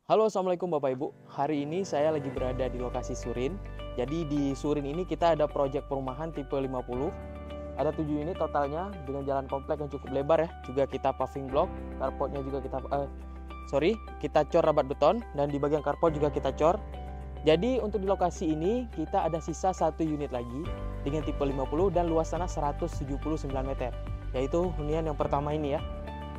Halo, Assalamualaikum Bapak Ibu. Hari ini saya lagi berada di lokasi Surin. Jadi di Surin ini kita ada proyek perumahan tipe 50. Ada 7 unit totalnya dengan jalan komplek yang cukup lebar ya. Juga kita paving block, carportnya juga kita cor rabat beton, dan di bagian carport juga kita cor. Jadi untuk di lokasi ini kita ada sisa 1 unit lagi dengan tipe 50 dan luas tanah 179 meter. Yaitu hunian yang pertama ini ya.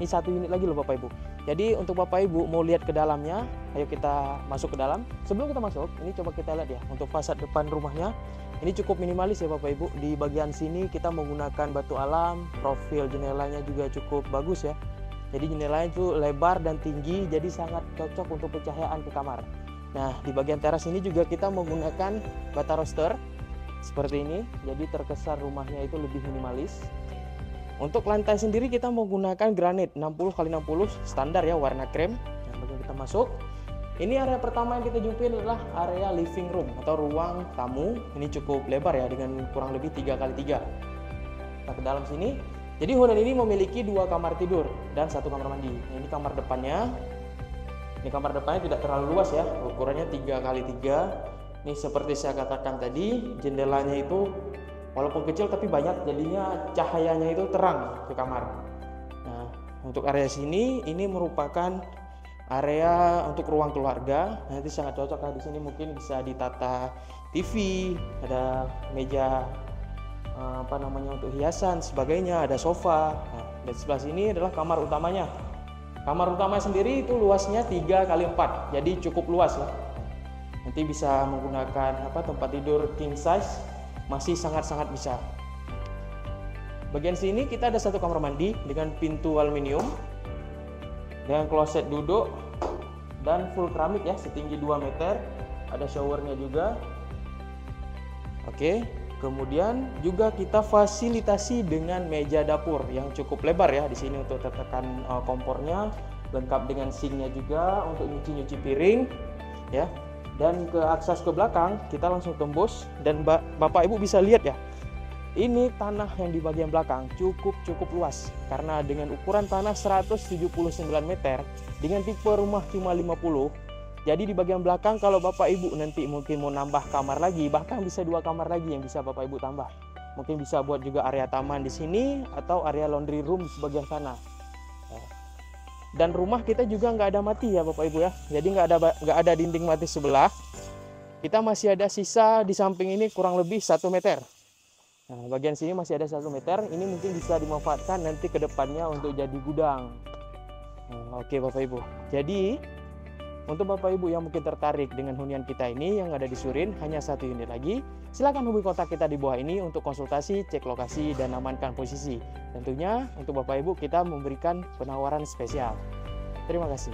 Ini 1 unit lagi loh Bapak Ibu. Jadi untuk Bapak Ibu mau lihat ke dalamnya, ayo kita masuk ke dalam. Sebelum kita masuk, ini coba kita lihat ya untuk fasad depan rumahnya. Ini cukup minimalis ya Bapak Ibu. Di bagian sini kita menggunakan batu alam, profil jendelanya juga cukup bagus ya. Jadi jendelanya itu lebar dan tinggi, jadi sangat cocok untuk pencahayaan ke kamar. Nah, di bagian teras ini juga kita menggunakan bata roster seperti ini. Jadi terkesan rumahnya itu lebih minimalis. Untuk lantai sendiri kita menggunakan granit 60x60 standar ya, warna krem. Nah, bagian kita masuk. Ini area pertama yang kita jumpin adalah area living room atau ruang tamu. Ini cukup lebar ya dengan kurang lebih 3x3. Kita ke dalam sini. Jadi hunian ini memiliki 2 kamar tidur dan 1 kamar mandi. Nah, ini kamar depannya. Ini kamar depannya tidak terlalu luas ya, ukurannya 3x3. Ini seperti saya katakan tadi, jendelanya itu walaupun kecil tapi banyak, jadinya cahayanya itu terang ke kamar. Nah, untuk area sini ini merupakan area untuk ruang keluarga. Nanti sangat cocok di sini, mungkin bisa ditata TV, ada meja untuk hiasan sebagainya, ada sofa. Nah, dan sebelah sini adalah kamar utamanya. Kamar utamanya sendiri itu luasnya 3x4, jadi cukup luas ya. Nanti bisa menggunakan tempat tidur king size, masih sangat-sangat bisa. Bagian sini kita ada 1 kamar mandi dengan pintu aluminium, dengan kloset duduk dan full keramik ya, setinggi 2 meter. Ada showernya juga. Oke, kemudian juga kita fasilitasi dengan meja dapur yang cukup lebar ya di sini untuk tertekan kompornya, lengkap dengan sinknya juga untuk nyuci piring ya. Dan ke akses ke belakang kita langsung tembus, dan Bapak Ibu bisa lihat ya, ini tanah yang di bagian belakang cukup luas karena dengan ukuran tanah 179 meter dengan tipe rumah cuma 50. Jadi di bagian belakang kalau Bapak Ibu nanti mungkin mau nambah kamar lagi, bahkan bisa 2 kamar lagi yang bisa Bapak Ibu tambah. Mungkin bisa buat juga area taman di sini atau area laundry room di bagian sana. Dan rumah kita juga nggak ada mati ya Bapak Ibu ya. Jadi nggak ada dinding mati sebelah. Kita masih ada sisa di samping ini kurang lebih 1 meter. Nah, bagian sini masih ada 1 meter. Ini mungkin bisa dimanfaatkan nanti ke depannya untuk jadi gudang. Oke Bapak Ibu. Jadi untuk Bapak Ibu yang mungkin tertarik dengan hunian kita ini yang ada di Surin, hanya 1 unit lagi, silakan hubungi kontak kita di bawah ini untuk konsultasi, cek lokasi, dan amankan posisi. Tentunya untuk Bapak Ibu kita memberikan penawaran spesial. Terima kasih.